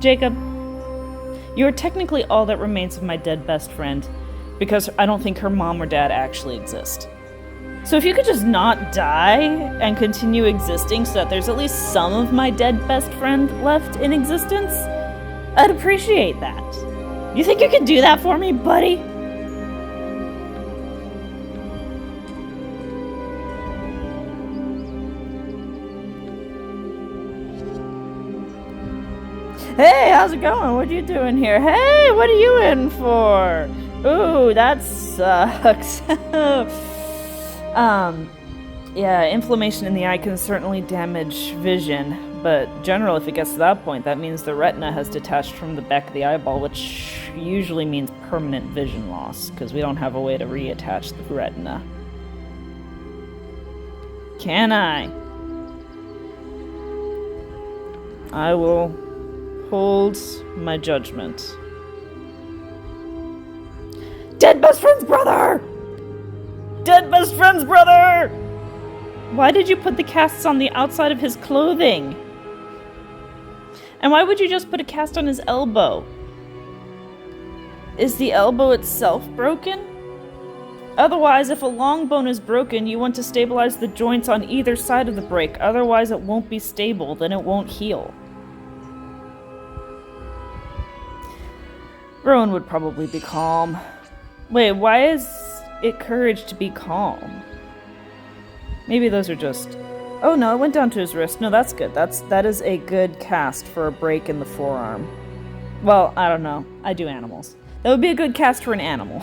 Jacob, you are technically all that remains of my dead best friend, because I don't think her mom or dad actually exist. So if you could just not die and continue existing so that there's at least some of my dead best friend left in existence, I'd appreciate that. You think you could do that for me, buddy? Hey, how's it going? What are you doing here? Hey, what are you in for? Ooh, that sucks. Yeah, inflammation in the eye can certainly damage vision, but generally, if it gets to that point, that means the retina has detached from the back of the eyeball, which usually means permanent vision loss, because we don't have a way to reattach the retina. Can I? I will hold my judgment. Dead best friend's brother! Dead best friend's brother! Why did you put the casts on the outside of his clothing? And why would you just put a cast on his elbow? Is the elbow itself broken? Otherwise, if a long bone is broken, you want to stabilize the joints on either side of the break. Otherwise, it won't be stable, then it won't heal. Rowan would probably be calm. Wait, why is it courage to be calm? Maybe those are just... Oh no, it went down to his wrist. No, that's good. That is a good cast for a break in the forearm. Well, I don't know. I do animals. That would be a good cast for an animal.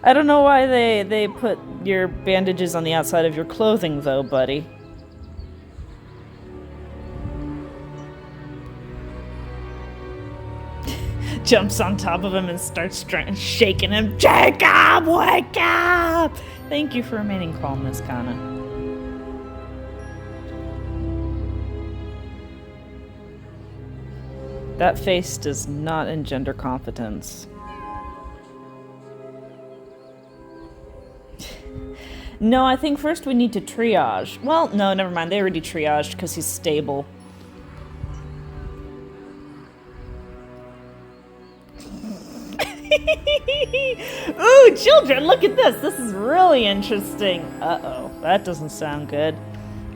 I don't know why they put your bandages on the outside of your clothing, though, buddy. Jumps on top of him and starts shaking him. Jacob, wake up! Thank you for remaining calm, Miss Kana. That face does not engender confidence. No, I think first we need to triage. Well, no, never mind. They already triaged because he's stable. Ooh, children, look at this. This is really interesting. Uh-oh, that doesn't sound good.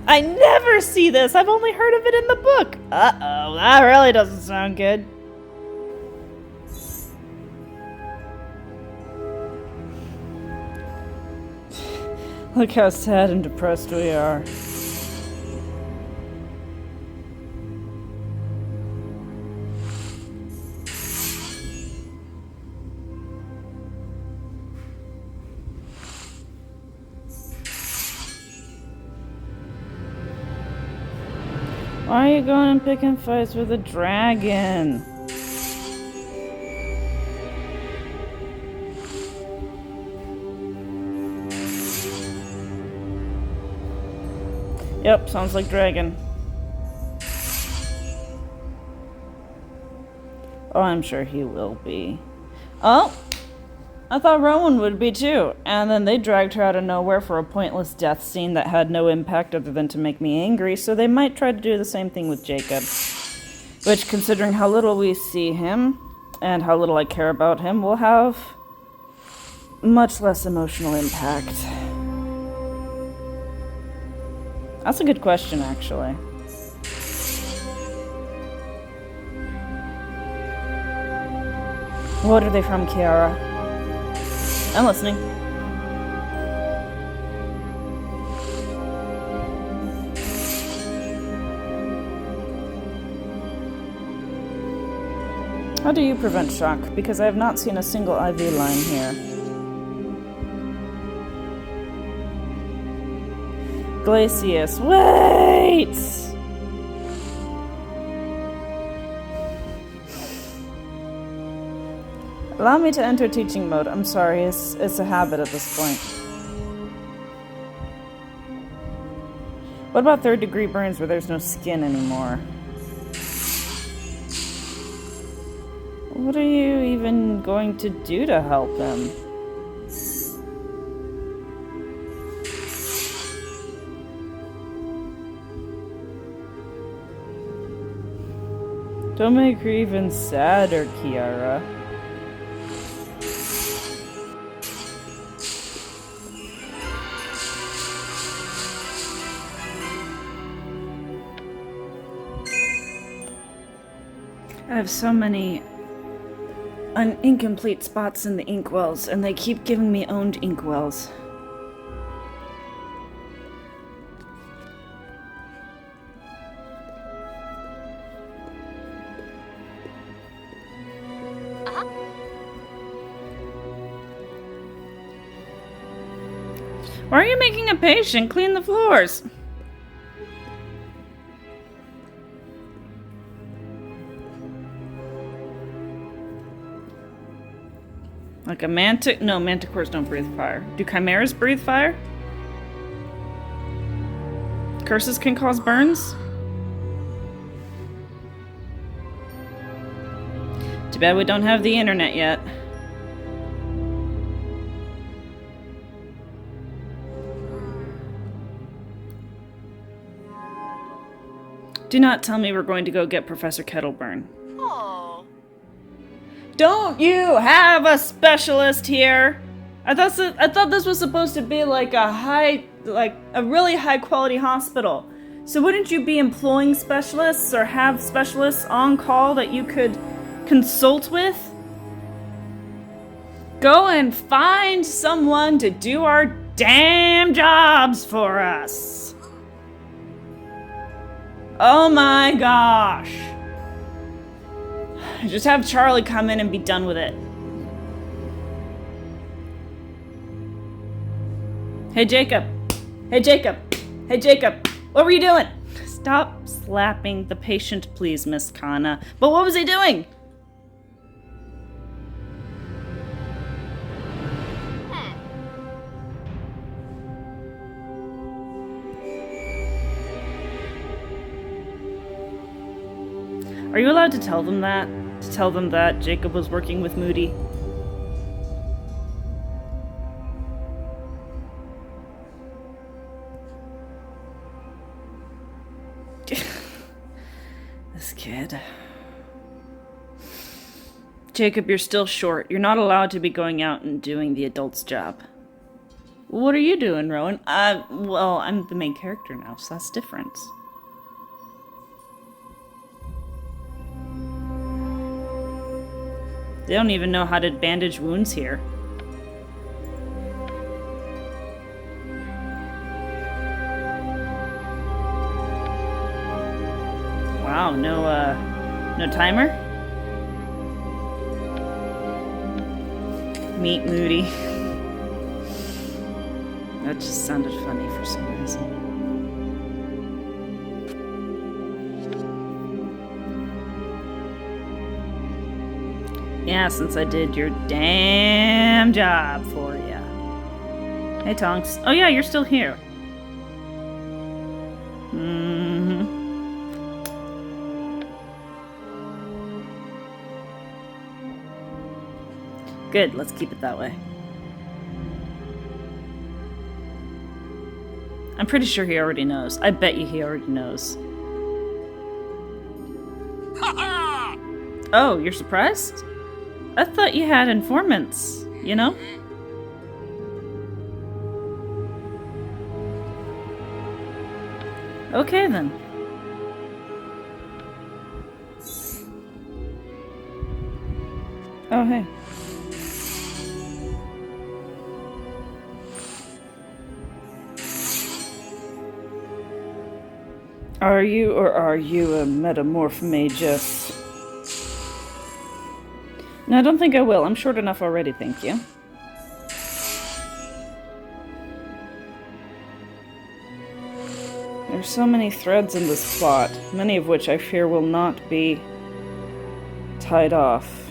I never see this. I've only heard of it in the book. Uh-oh, that really doesn't sound good. Look how sad and depressed we are. Why are you going and picking fights with a dragon? Yep, sounds like dragon. Oh, I'm sure he will be. Oh! I thought Rowan would be too. And then they dragged her out of nowhere for a pointless death scene that had no impact other than to make me angry, so they might try to do the same thing with Jacob. Which, considering how little we see him, and how little I care about him, will have much less emotional impact. That's a good question, actually. What are they from, Kiara? I'm listening. How do you prevent shock? Because I have not seen a single IV line here. Glacius, wait! Allow me to enter teaching mode. I'm sorry, it's a habit at this point. What about third-degree burns where there's no skin anymore? What are you even going to do to help him? Don't make her even sadder, Kiara. I have so many incomplete spots in the inkwells, and they keep giving me owned inkwells. Why are you making a patient clean the floors? Like a mantic? No, manticores don't breathe fire. Do chimeras breathe fire? Curses can cause burns? Too bad we don't have the internet yet. Do not tell me we're going to go get Professor Kettleburn. Don't you have a specialist here? I thought this was supposed to be like a really high quality hospital. So wouldn't you be employing specialists or have specialists on call that you could consult with? Go and find someone to do our damn jobs for us. Oh my gosh. Just have Charlie come in and be done with it. Hey, Jacob. Hey, Jacob. Hey, Jacob. What were you doing? Stop slapping the patient, please, Miss Kana. But what was he doing? Are you allowed to tell them that? To tell them that Jacob was working with Moody? This kid. Jacob, you're still short. You're not allowed to be going out and doing the adult's job. What are you doing, Rowan? Well, I'm the main character now, so that's different. They don't even know how to bandage wounds here. Wow, no timer? Meet Moody. That just sounded funny for some reason. Yeah, since I did your damn job for you. Hey, Tonks. Oh yeah, you're still here. Good, let's keep it that way. I'm pretty sure he already knows. I bet you he already knows. Oh, you're surprised? I thought you had informants, you know? Okay, then. Oh, hey. Are you or are you a metamorph magus? No, I don't think I will. I'm short enough already, thank you. There are so many threads in this plot, many of which I fear will not be tied off.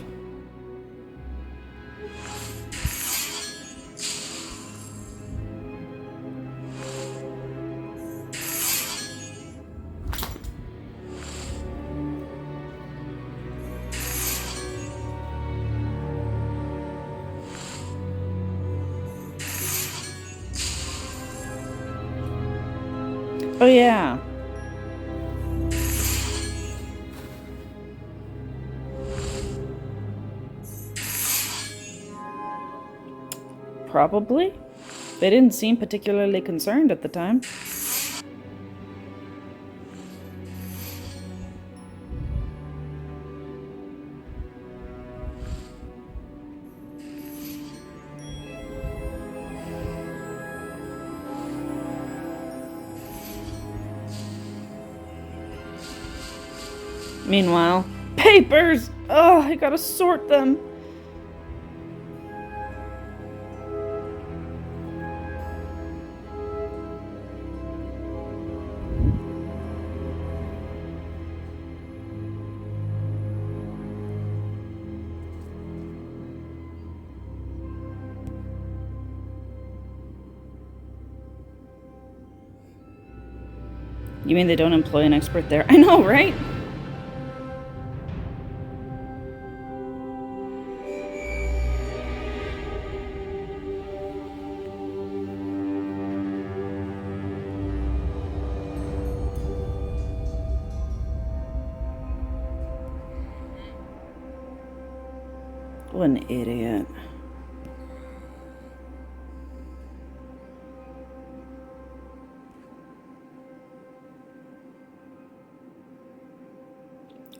Oh yeah. Probably. They didn't seem particularly concerned at the time. Meanwhile, papers! Oh, I gotta sort them. You mean they don't employ an expert there? I know, right? What an idiot.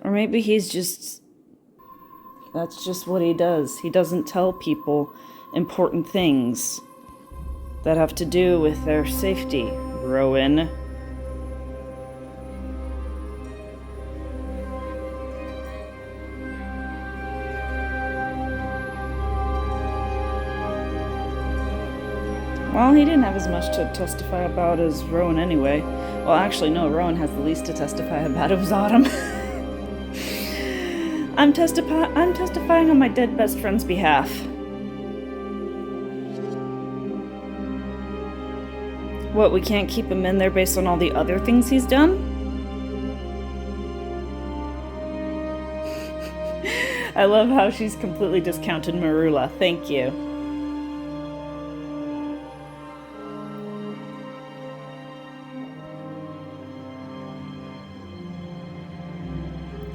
Or maybe he's just... That's just what he does. He doesn't tell people important things that have to do with their safety. Rowan. Well, he didn't have as much to testify about as Rowan anyway. Well, actually, no, Rowan has the least to testify about. It was Autumn. I'm testifying on my dead best friend's behalf. What, we can't keep him in there based on all the other things he's done? I love how she's completely discounted Marula. Thank you.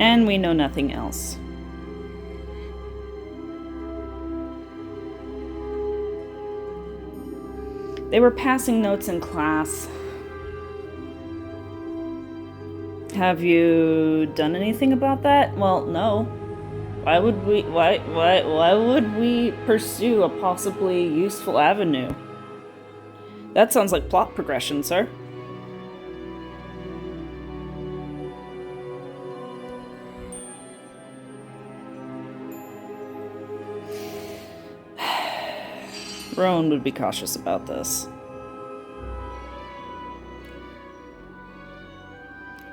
And we know nothing else. They were passing notes in class. Have you done anything about that? Well, no. Why would we pursue a possibly useful avenue? That sounds like plot progression, sir. Rowan would be cautious about this.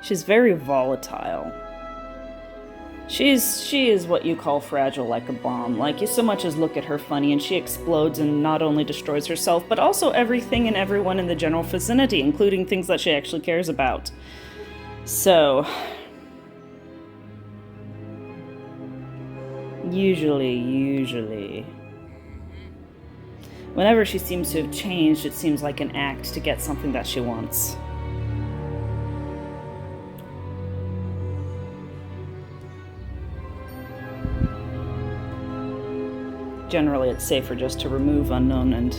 She's very volatile. She is what you call fragile like a bomb. Like, you so much as look at her funny and she explodes and not only destroys herself, but also everything and everyone in the general vicinity, including things that she actually cares about. So... Usually... Whenever she seems to have changed, it seems like an act to get something that she wants. Generally, it's safer just to remove unknown and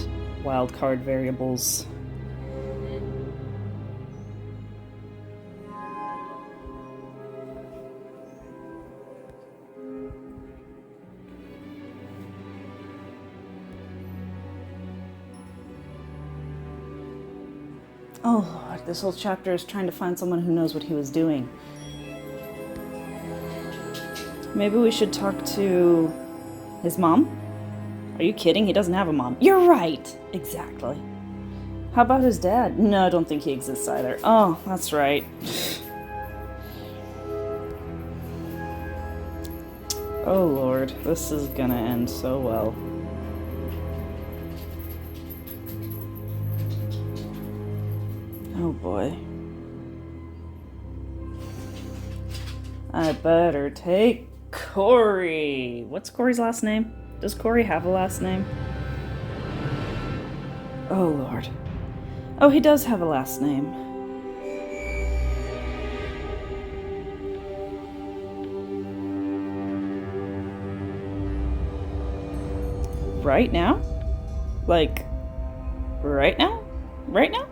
wildcard variables. Oh Lord, this whole chapter is trying to find someone who knows what he was doing. Maybe we should talk to his mom? Are you kidding? He doesn't have a mom. You're right! Exactly. How about his dad? No, I don't think he exists either. Oh, that's right. Oh Lord, this is gonna end so well. Oh boy. I better take Corey. What's Corey's last name? Does Corey have a last name? Oh Lord. Oh, he does have a last name. Right now? Like, right now? Right now?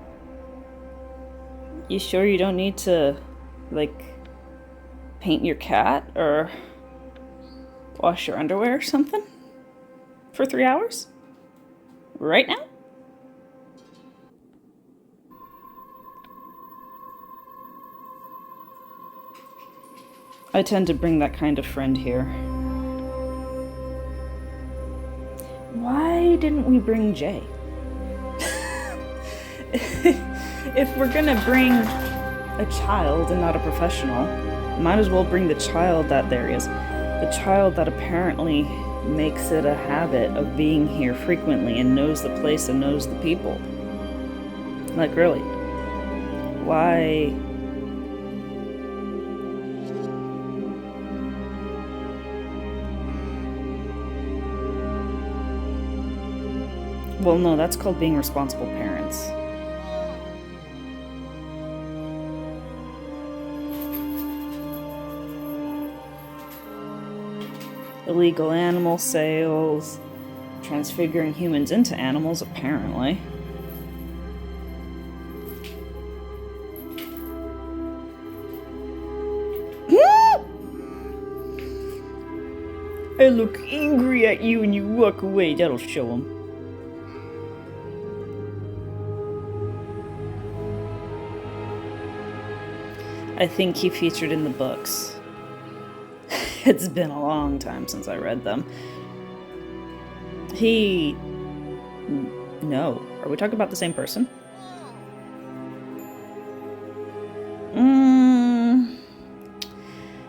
You sure you don't need to, like, paint your cat or wash your underwear or something? For 3 hours? Right now? I tend to bring that kind of friend here. Why didn't we bring Jay? If we're gonna bring a child and not a professional, might as well bring the child that there is. The child that apparently makes it a habit of being here frequently and knows the place and knows the people. Like, really? Why? Well, no, that's called being responsible parents. Illegal animal sales, transfiguring humans into animals, apparently. I look angry at you and you walk away, that'll show him. I think he featured in the books. It's been a long time since I read them. No. Are we talking about the same person?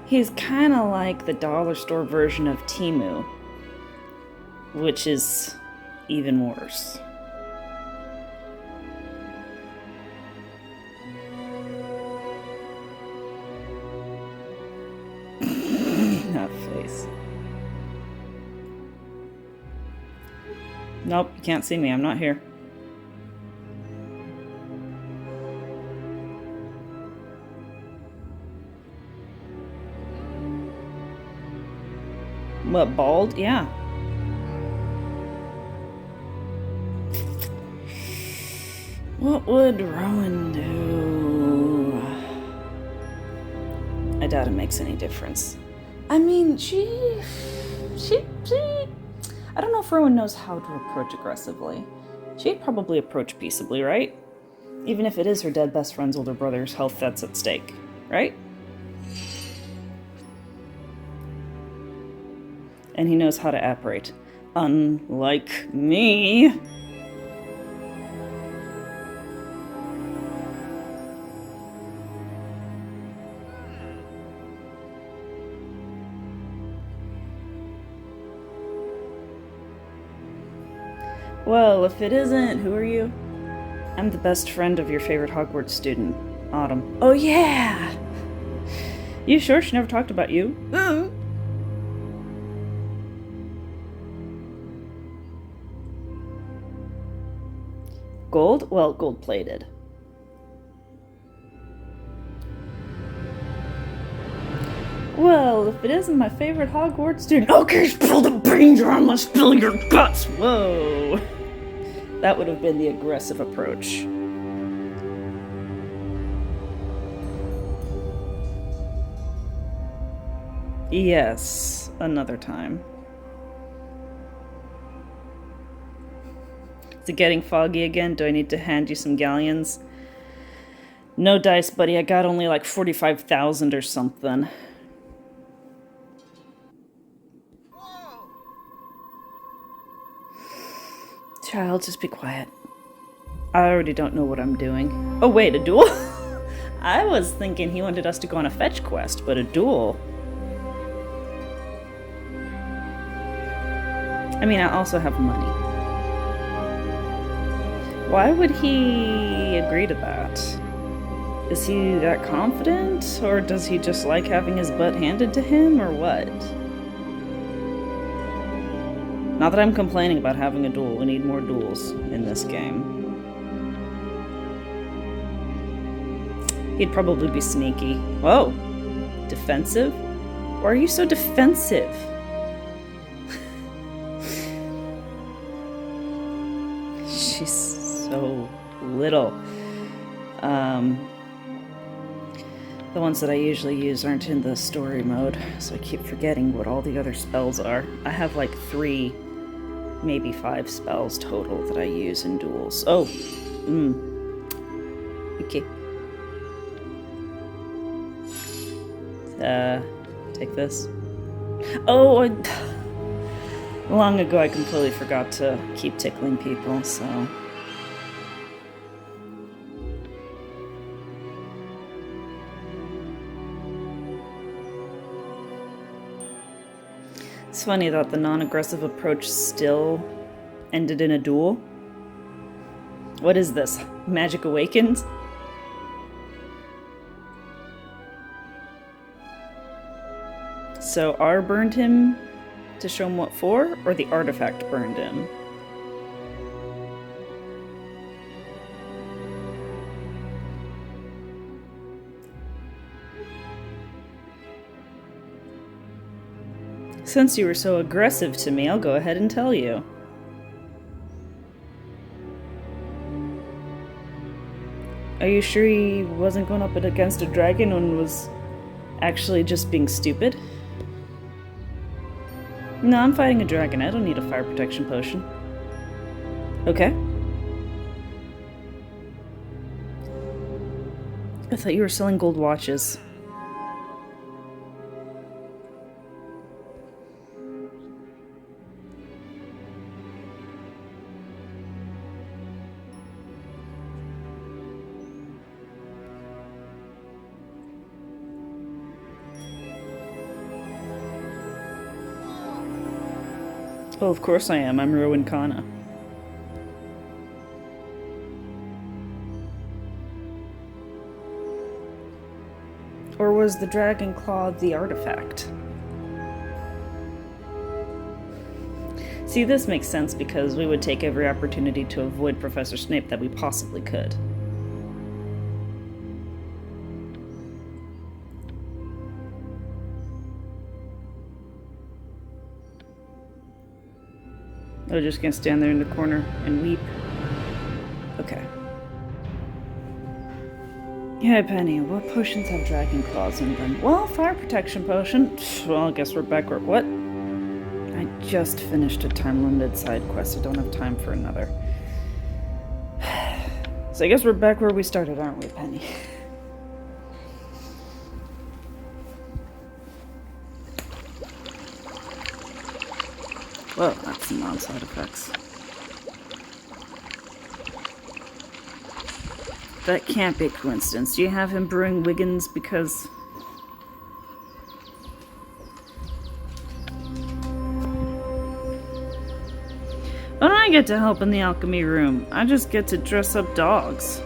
He's kind of like the dollar store version of Timu, which is even worse. That face. Nope, you can't see me. I'm not here. What, bald? Yeah. What would Rowan do? I doubt it makes any difference. I mean, she... I don't know if Rowan knows how to approach aggressively. She'd probably approach peaceably, right? Even if it is her dead best friend's older brother's health that's at stake, right? And he knows how to apparate. Unlike me. Well, if it isn't, who are you? I'm the best friend of your favorite Hogwarts student, Autumn. Oh yeah! You sure she never talked about you? Gold? Well, gold-plated. Well, if it isn't my favorite Hogwarts student... Okay, spill the beans or I'm gonna spill your guts! Whoa! That would have been the aggressive approach. Yes, another time. Is it getting foggy again? Do I need to hand you some galleons? No dice, buddy. I got only like 45,000 or something. Child, just be quiet. I already don't know what I'm doing. Oh wait, a duel? I was thinking he wanted us to go on a fetch quest, but a duel? I mean, I also have money. Why would he agree to that? Is he that confident? Or does he just like having his butt handed to him, or what? Not that I'm complaining about having a duel. We need more duels in this game. He'd probably be sneaky. Whoa! Defensive? Why are you so defensive? so little. The ones that I usually use aren't in the story mode, so I keep forgetting what all the other spells are. I have like 3, maybe 5 spells total that I use in duels. Oh, okay. Take this. Oh, long ago I completely forgot to keep tickling people, so... It's funny that the non-aggressive approach still ended in a duel. What is this? Magic Awakens? So R burned him to show him what for, or the artifact burned him? Since you were so aggressive to me, I'll go ahead and tell you. Are you sure he wasn't going up against a dragon and was actually just being stupid? No, I'm fighting a dragon. I don't need a fire protection potion. Okay. I thought you were selling gold watches. Oh, of course I am. I'm Rowan Kana. Or was the dragon claw the artifact? See, this makes sense because we would take every opportunity to avoid Professor Snape that we possibly could. I'm just gonna stand there in the corner and weep. Okay. Yeah, Penny, what potions have dragon claws in them? Well, fire protection potion. Well, I guess we're back where... What? I just finished a time-limited side quest. I don't have time for another. So I guess we're back where we started, aren't we, Penny? Well, that's some non-side effects. That can't be a coincidence. Do you have him brewing Wiggins because... Why don't I get to help in the alchemy room? I just get to dress up dogs.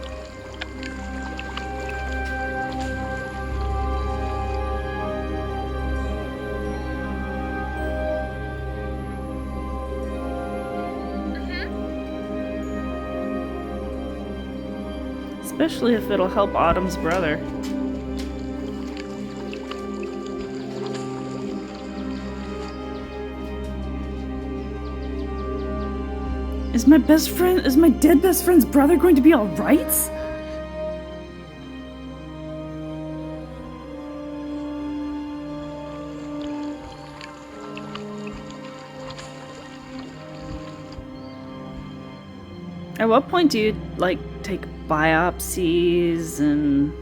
Especially if it'll help Autumn's brother. Is my dead best friend's brother going to be alright? At what point do you, like, take biopsies and...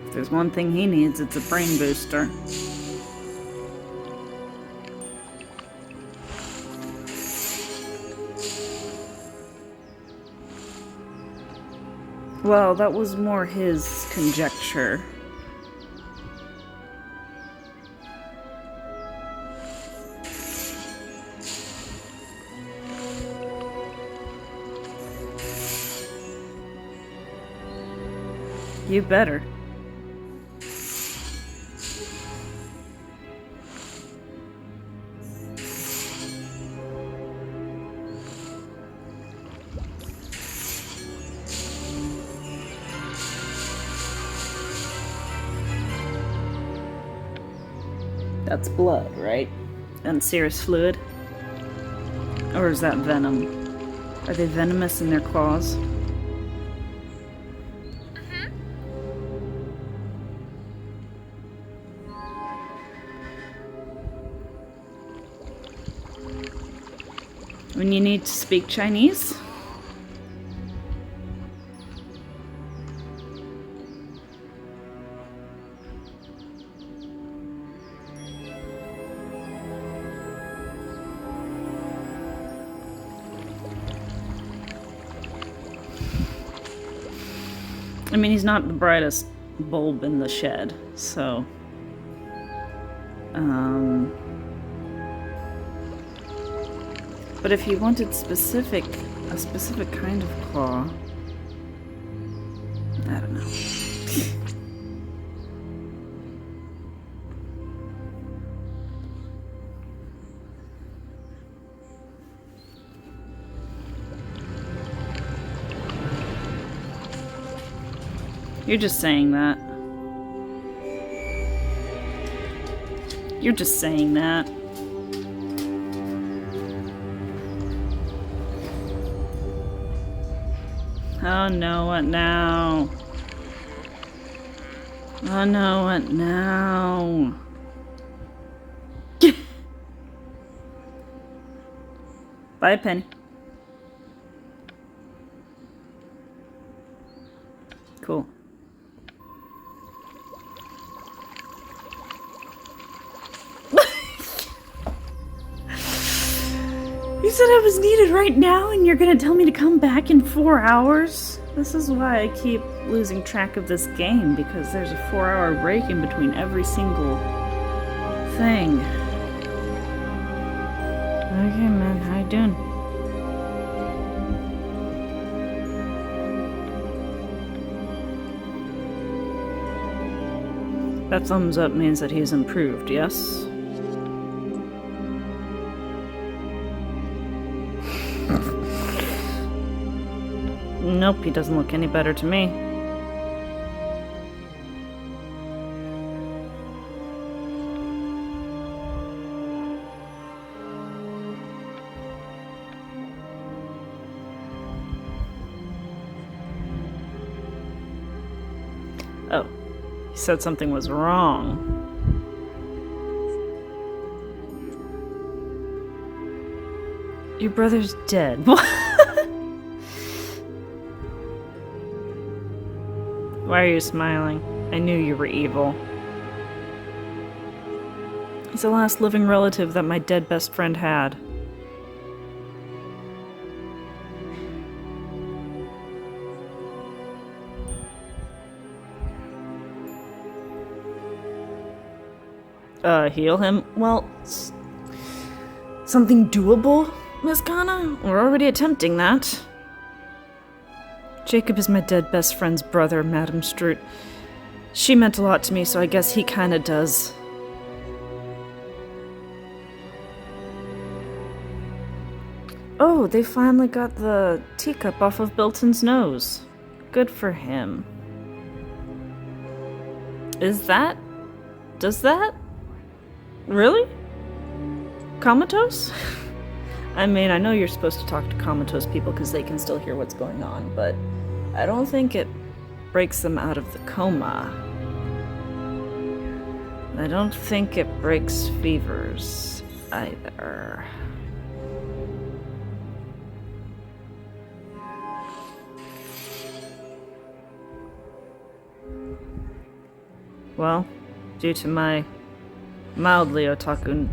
If there's one thing he needs, it's a brain booster. Well, that was more his conjecture. You better. that's blood, right? And serous fluid? Or is that venom? Are they venomous in their claws? When you need to speak Chinese? I mean, he's not the brightest bulb in the shed, so... But if he wanted a specific kind of claw... I don't know. You're just saying that. You're just saying that. Oh no, what now? Oh no, what now? Bye, Penny. Cool. You said I was needed right now and you're gonna tell me to come back in 4 hours? This is why I keep losing track of this game, because there's a 4-hour break in between every single thing. Okay, man, how you doing? That thumbs up means that he's improved, yes? Nope, he doesn't look any better to me. Oh, he said something was wrong. Your brother's dead. What? Why are you smiling? I knew you were evil. He's the last living relative that my dead best friend had. Heal him? Well, something doable, Miss Kana? We're already attempting that. Jacob is my dead best friend's brother, Madame Stroot. She meant a lot to me, so I guess he kinda does. Oh, they finally got the teacup off of Bilton's nose. Good for him. Does that? Really? Comatose? I mean, I know you're supposed to talk to comatose people because they can still hear what's going on, but I don't think it breaks them out of the coma. I don't think it breaks fevers either. Well, due to my mildly otaku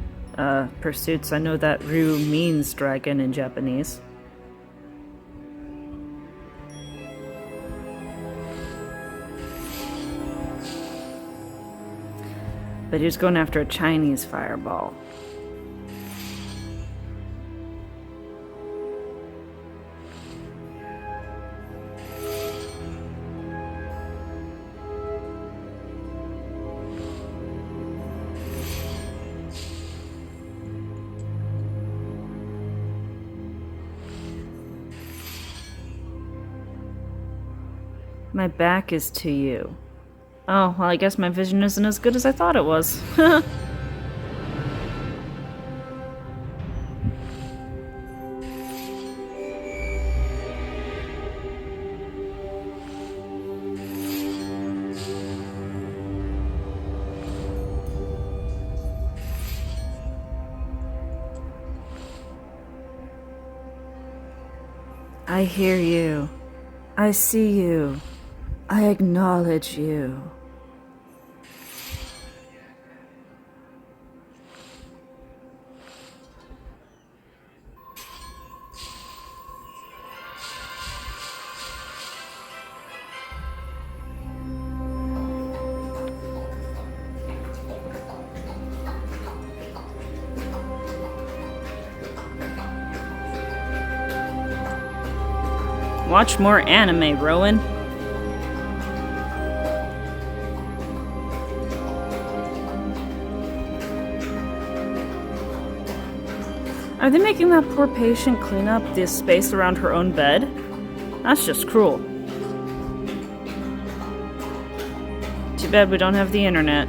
pursuits, I know that Ryu means dragon in Japanese. But he was going after a Chinese fireball. My back is to you. Oh, well, I guess my vision isn't as good as I thought it was. I hear you. I see you. I acknowledge you. Watch more anime, Rowan. Are they making that poor patient clean up the space around her own bed? That's just cruel. Too bad we don't have the internet.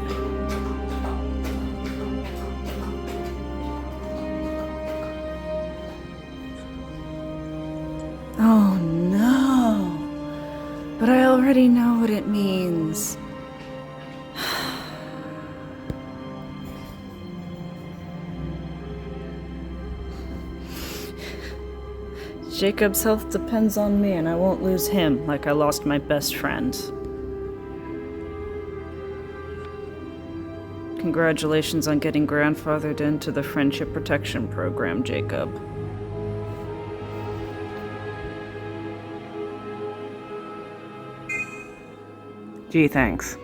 Oh no. But I already know what it means. Jacob's health depends on me, and I won't lose him like I lost my best friend. Congratulations on getting grandfathered into the Friendship Protection Program, Jacob. Gee, thanks.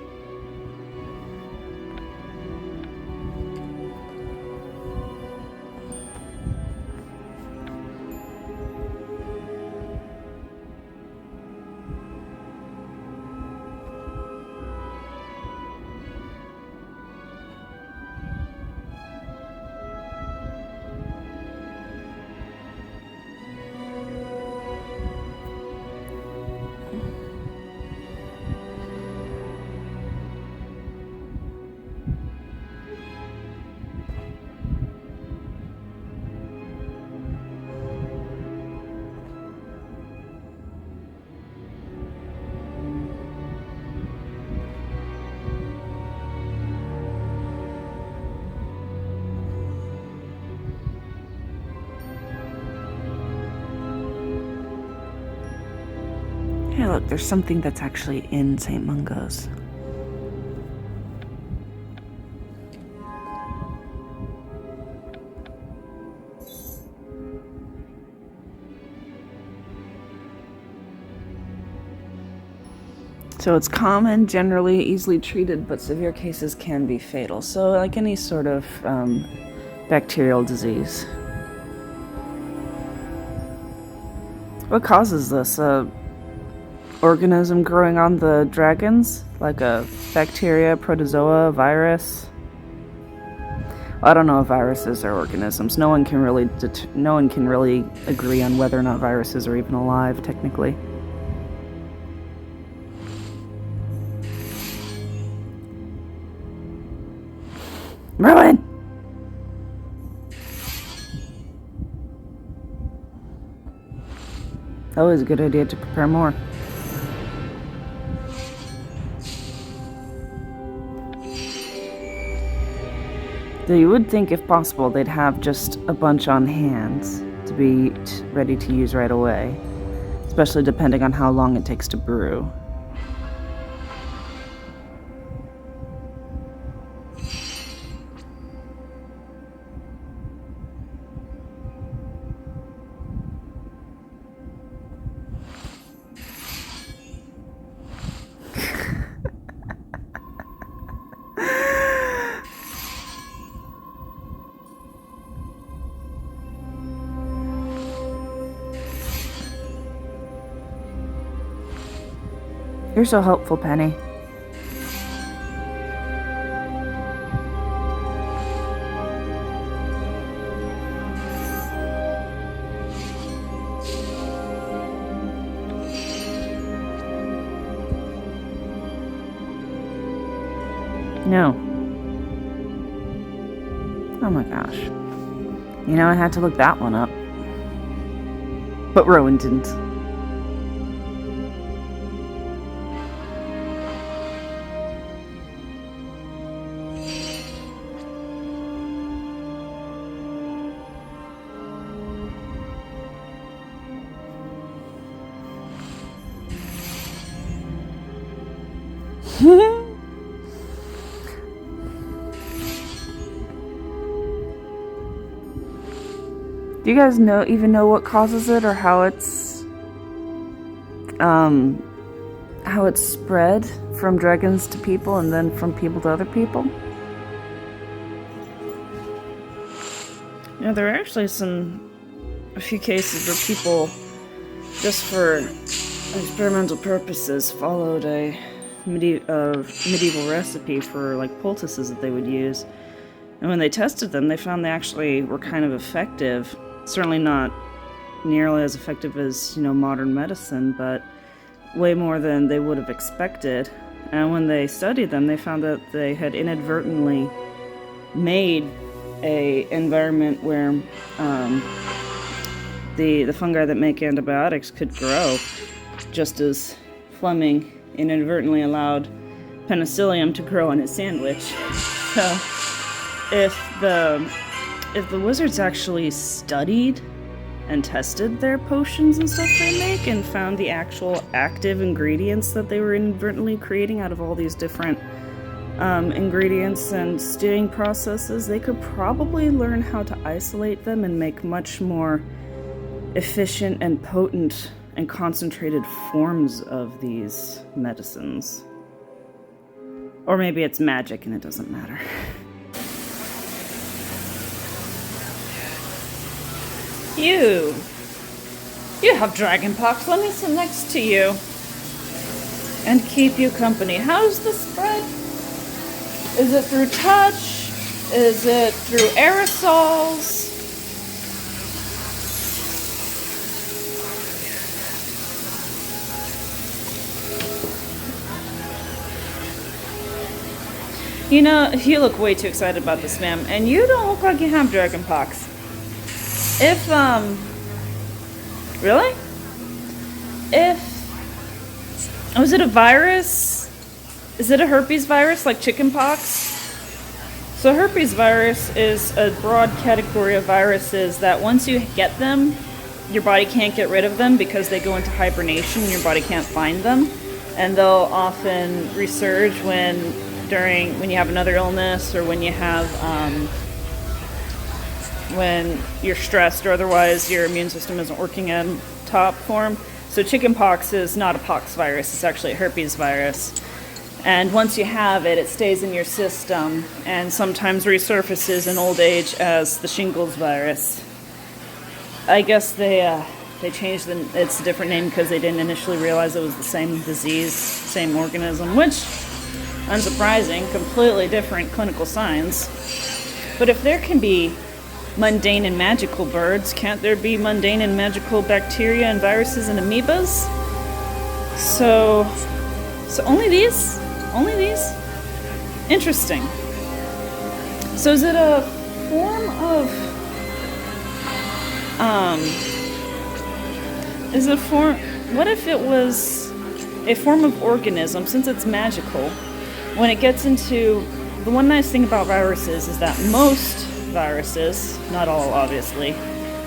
Hey, look, there's something that's actually in St. Mungo's. So it's common, generally easily treated, but severe cases can be fatal. So like any sort of bacterial disease. What causes this? Organism growing on the dragons? Like a bacteria, protozoa, virus? I don't know if viruses are organisms. No one can really agree on whether or not viruses are even alive, technically. Merlin! Always a good idea to prepare more. Though you would think, if possible, they'd have just a bunch on hand to be ready to use right away, especially depending on how long it takes to brew. You're so helpful, Penny. No. Oh my gosh. You know, I had to look that one up. But Rowan didn't. Do you guys even know what causes it, or how it's spread from dragons to people and then from people to other people? There are actually a few cases where people, just for experimental purposes, followed a medieval recipe for like poultices that they would use. And when they tested them, they found they actually were kind of effective. Certainly not nearly as effective as, modern medicine, but way more than they would have expected. And when they studied them, they found that they had inadvertently made a environment where the fungi that make antibiotics could grow, just as Fleming inadvertently allowed penicillium to grow on his sandwich. So if the wizards actually studied and tested their potions and stuff they make and found the actual active ingredients that they were inadvertently creating out of all these different ingredients and stewing processes, they could probably learn how to isolate them and make much more efficient and potent and concentrated forms of these medicines. Or maybe it's magic and it doesn't matter. You have dragonpox. Let me sit next to you and keep you company. How's the spread? Is it through touch? Is it through aerosols? You look way too excited about this, ma'am, and you don't look like you have dragonpox. Really? Was it a virus? Is it a herpes virus like chickenpox? So herpes virus is a broad category of viruses that once you get them, your body can't get rid of them because they go into hibernation and your body can't find them. And they'll often resurge when you have another illness, or when you have when you're stressed or otherwise your immune system isn't working in top form. So chickenpox is not a pox virus, it's actually a herpes virus. And once you have it, it stays in your system and sometimes resurfaces in old age as the shingles virus. I guess they changed it's a different name because they didn't initially realize it was the same disease, same organism, which, unsurprising, completely different clinical signs. But if there can be mundane and magical birds, can't there be mundane and magical bacteria and viruses and amoebas? So only these? Only these? Interesting. So is it a form of what if it was a form of organism, since it's magical? When it gets into, the one nice thing about viruses is that most viruses, not all obviously,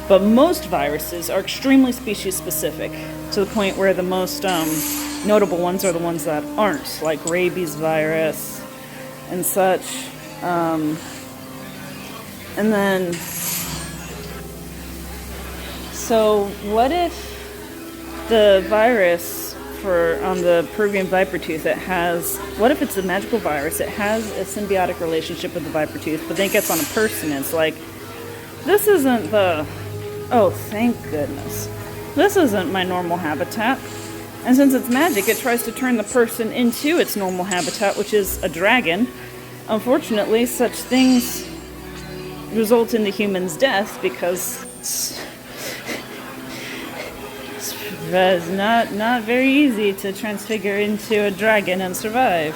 but most viruses are extremely species specific, to the point where the most notable ones are the ones that aren't, like rabies virus and such. And then, so what if the virus on the Peruvian viper tooth, what if it's a magical virus? It has a symbiotic relationship with the viper tooth, but then it gets on a person and it's like, this isn't oh, thank goodness. This isn't my normal habitat. And since it's magic, it tries to turn the person into its normal habitat, which is a dragon. Unfortunately, such things result in the human's death because it's not very easy to transfigure into a dragon and survive.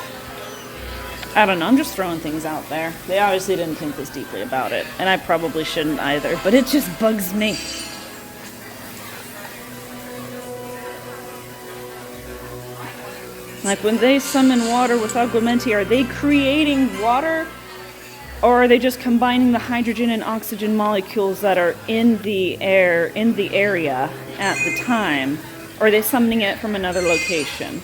I don't know, I'm just throwing things out there. They obviously didn't think this deeply about it, and I probably shouldn't either, but it just bugs me. Like when they summon water with Aguamenti, are they creating water? Or are they just combining the hydrogen and oxygen molecules that are in the air, in the area at the time? Or are they summoning it from another location?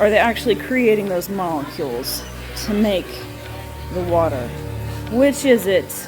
are they actually creating those molecules to make the water? Which is it?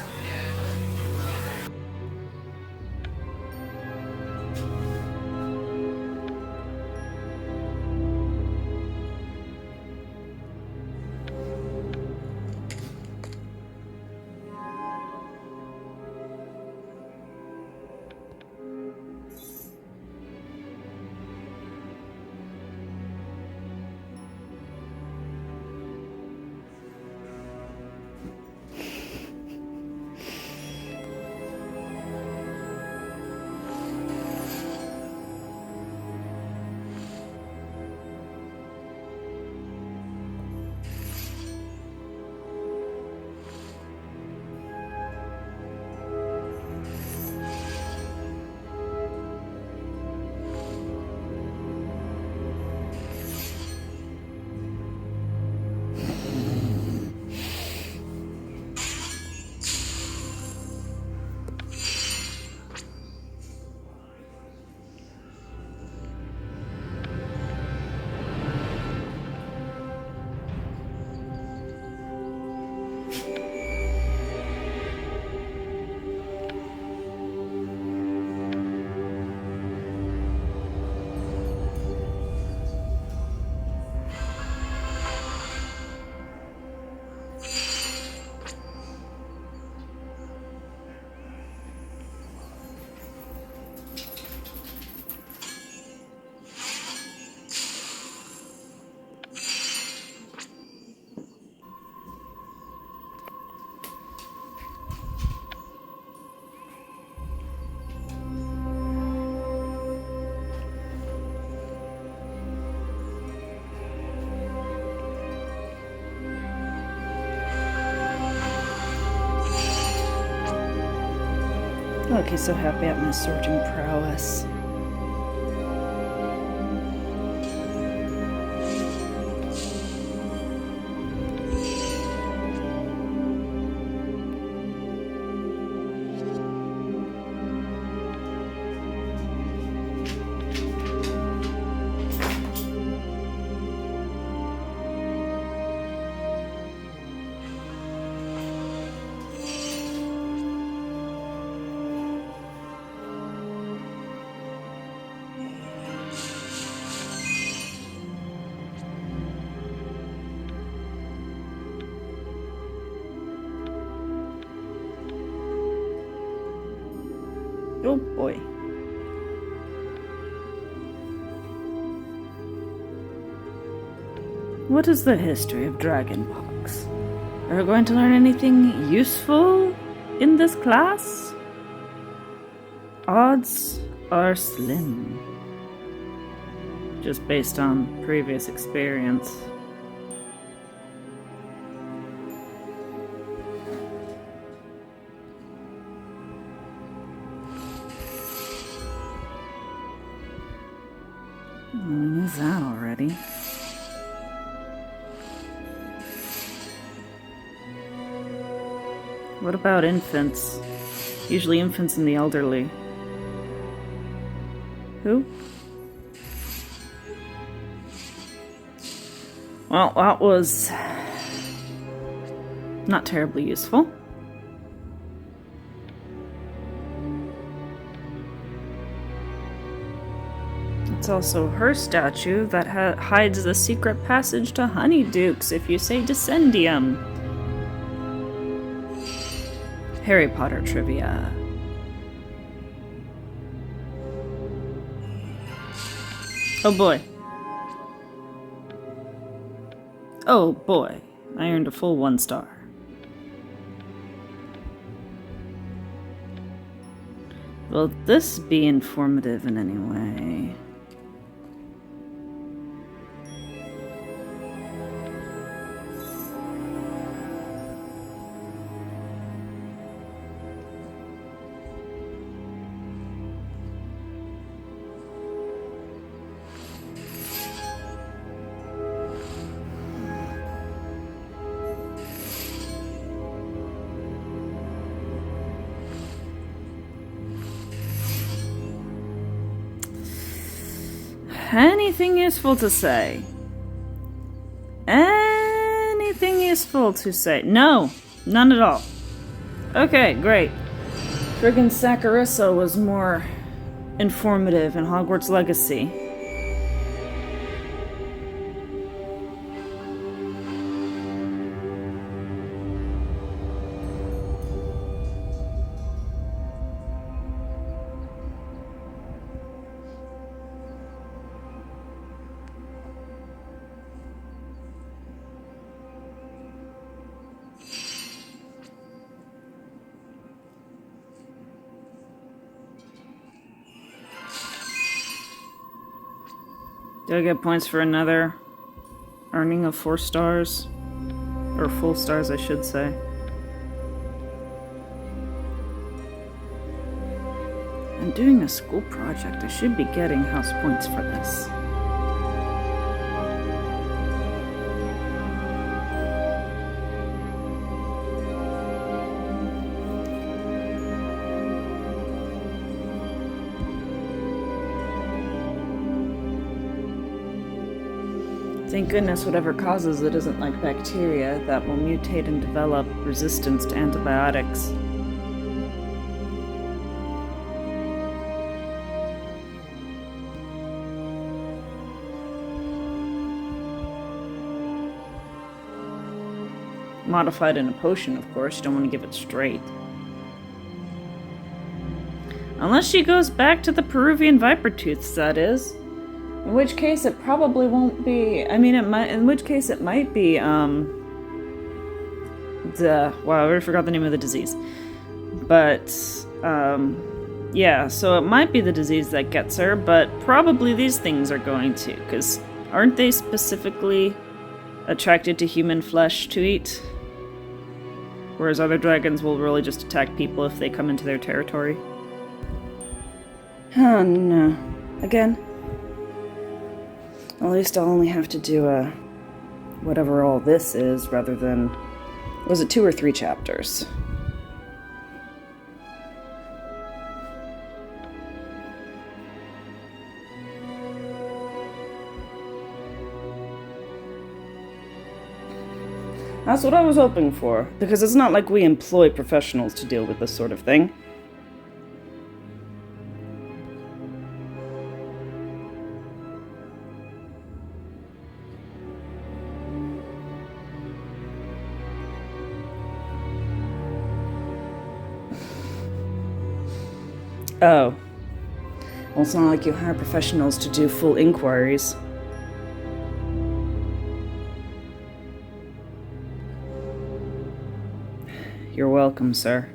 Look, he's so happy at my sorting prowess. Oh boy. What is the history of dragonpox? Are we going to learn anything useful in this class? Odds are slim. Just based on previous experience. Who's that already? What about infants? Usually infants and the elderly. Who? Well, that was not terribly useful. It's also her statue that hides the secret passage to Honeydukes if you say Descendium. Harry Potter trivia. Oh boy. Oh boy. I earned a full 1 star. Will this be informative in any way? Anything useful to say? useful to say. No, none at all. Okay, great. Friggin' Saccharissa was more informative in Hogwarts Legacy. Do I get points for another earning of 4 stars? Or full stars, I should say. I'm doing a school project. I should be getting house points for this. Thank goodness whatever causes it isn't like bacteria that will mutate and develop resistance to antibiotics. Modified in a potion, of course. You don't want to give it straight. Unless she goes back to the Peruvian viper tooths, that is. In which case it probably won't be... I mean, it might... In which case it might be, wow, I already forgot the name of the disease. But, yeah, so it might be the disease that gets her, but probably these things are going to, because aren't they specifically attracted to human flesh to eat? Whereas other dragons will really just attack people if they come into their territory. Oh, no. Again? At least I'll only have to do whatever all this is, rather than... Was it 2 or 3 chapters? That's what I was hoping for, because it's not like we employ professionals to deal with this sort of thing. Oh. Well, it's not like you hire professionals to do full inquiries. You're welcome, sir.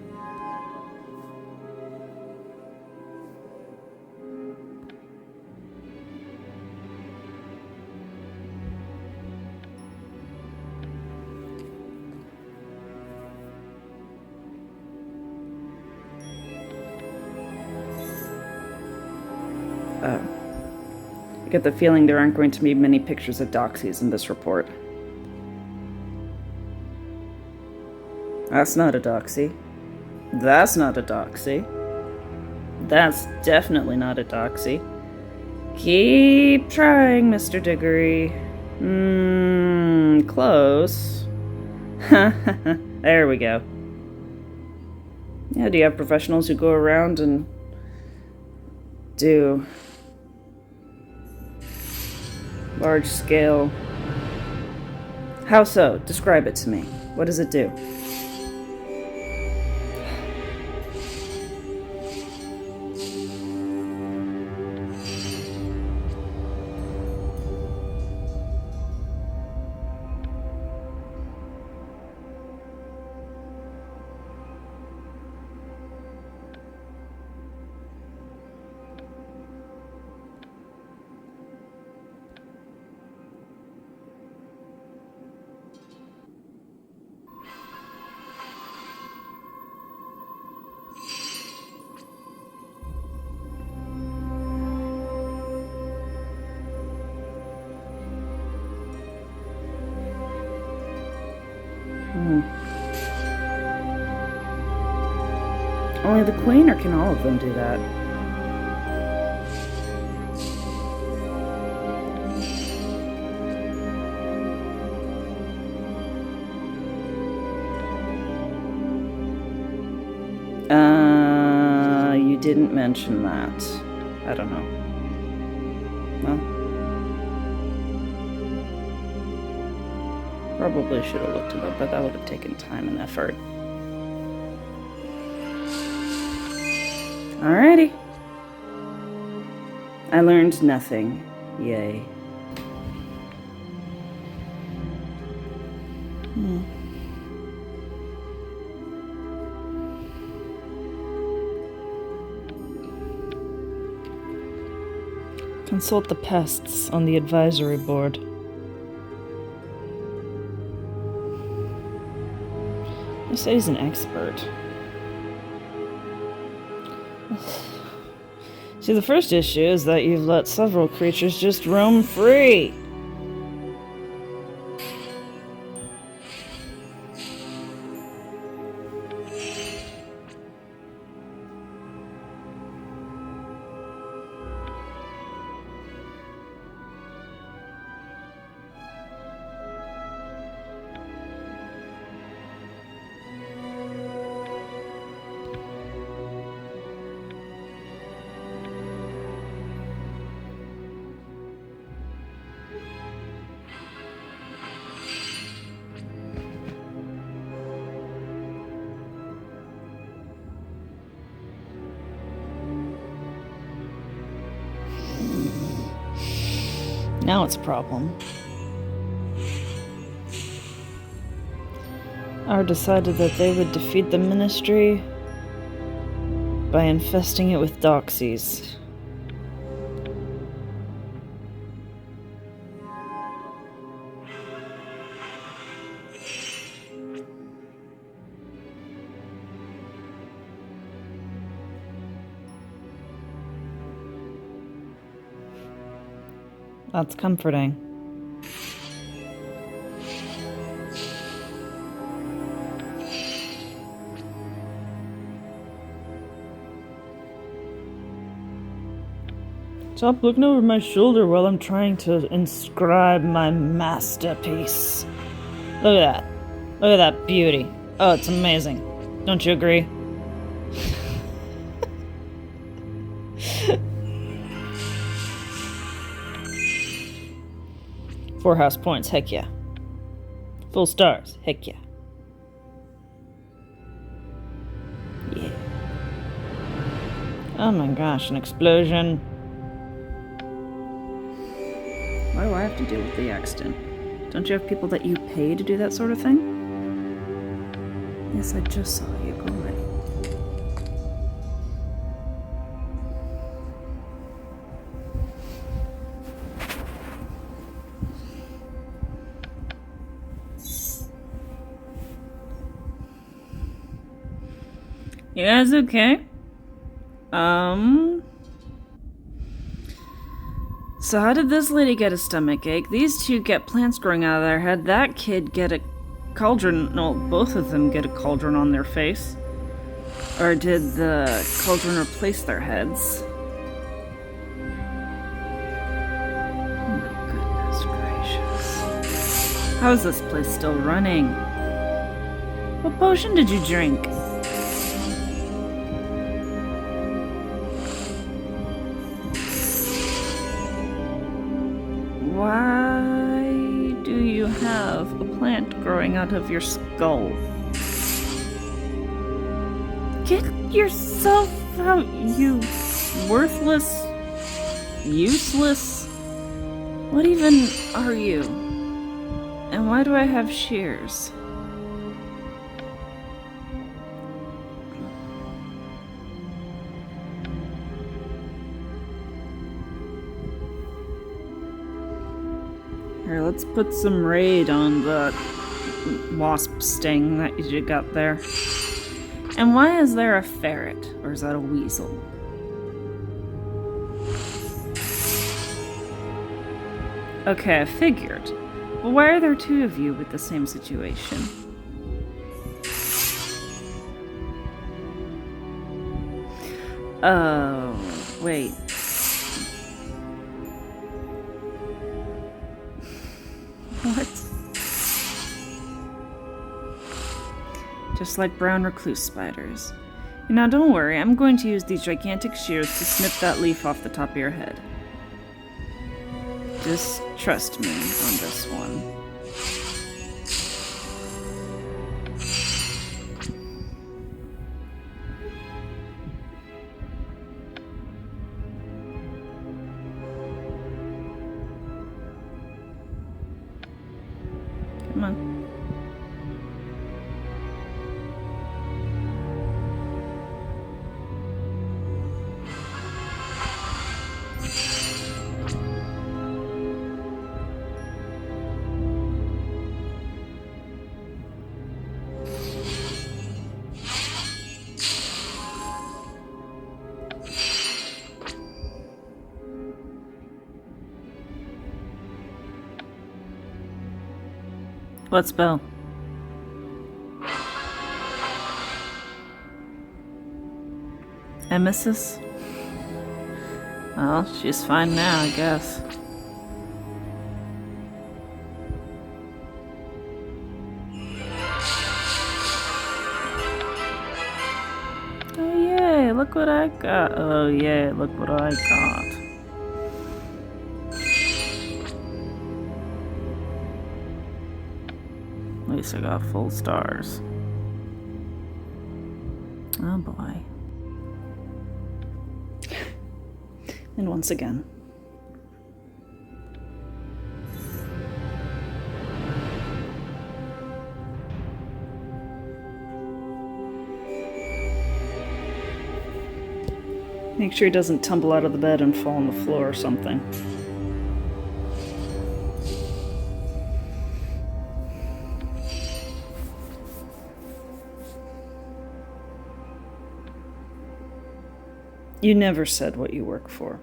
I get the feeling there aren't going to be many pictures of doxies in this report. That's not a doxy. That's not a doxy. That's definitely not a doxy. Keep trying, Mr. Diggory. Close. There we go. Yeah, do you have professionals who go around and do large-scale... How so? Describe it to me. What does it do? Only the Queen, or can all of them do that? didn't mention that. I don't know. Well, probably should have looked it up, but that would have taken time and effort. Alrighty. I learned nothing. Yay. Consult the pests on the advisory board. He said he's an expert. See, the first issue is that you've let several creatures just roam free. Now it's a problem. R decided that they would defeat the Ministry by infesting it with doxies. That's comforting. Stop looking over my shoulder while I'm trying to inscribe my masterpiece. Look at that. Look at that beauty. Oh, it's amazing. Don't you agree? Four house points, heck yeah. Full stars, heck yeah. Yeah. Oh my gosh, an explosion. Why do I have to deal with the accident? Don't you have people that you pay to do that sort of thing? Yes, I just saw you. Go away. You guys okay? So how did this lady get a stomach ache? These two get plants growing out of their head. That kid get a cauldron. No, both of them get a cauldron on their face. Or did the cauldron replace their heads? Oh my goodness gracious. How is this place still running? What potion did you drink? Why do you have a plant growing out of your skull? Get yourself out, you worthless, useless. What even are you? And why do I have shears? Here, let's put some raid on the wasp sting that you got there. And why is there a ferret? Or is that a weasel? Okay, I figured. But why are there two of you with the same situation? Oh, wait. What? Just like brown recluse spiders. Now don't worry, I'm going to use these gigantic shears to snip that leaf off the top of your head. Just trust me on this one. Come on. What spell? Emesis? Well, she's fine now, I guess. Oh yay, look what I got. Oh yay, look what I got. At least I got full stars. Oh boy. And once again. Make sure he doesn't tumble out of the bed and fall on the floor or something. You never said what you work for.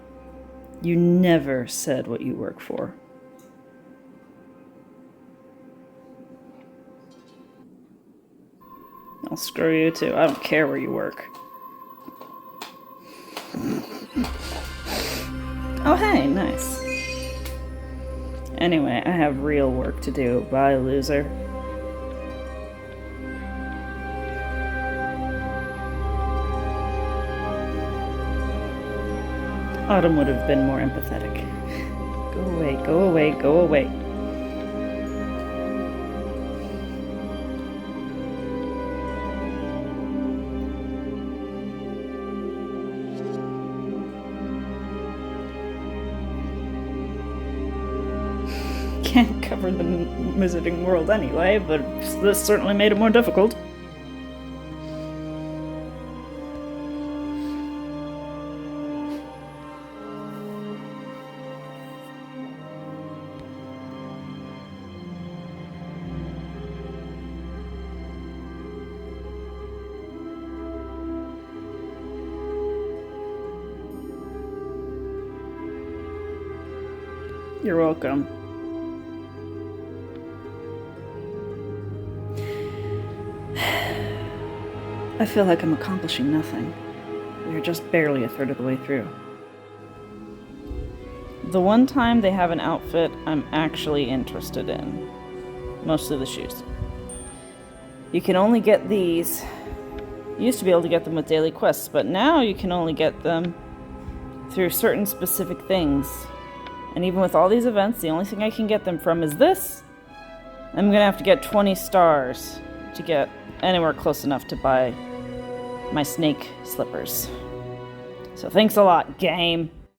You never said what you work for. I'll screw you too. I don't care where you work. Oh hey, nice. Anyway, I have real work to do. Bye, loser. Autumn would have been more empathetic. Go away, go away, go away. Can't cover the Wizarding World anyway, but this certainly made it more difficult. You're welcome. I feel like I'm accomplishing nothing. We're just barely a third of the way through. The one time they have an outfit I'm actually interested in. Mostly the shoes. You can only get these. You used to be able to get them with daily quests, but now you can only get them through certain specific things. And even with all these events, the only thing I can get them from is this. I'm gonna have to get 20 stars to get anywhere close enough to buy my snake slippers. So thanks a lot, game.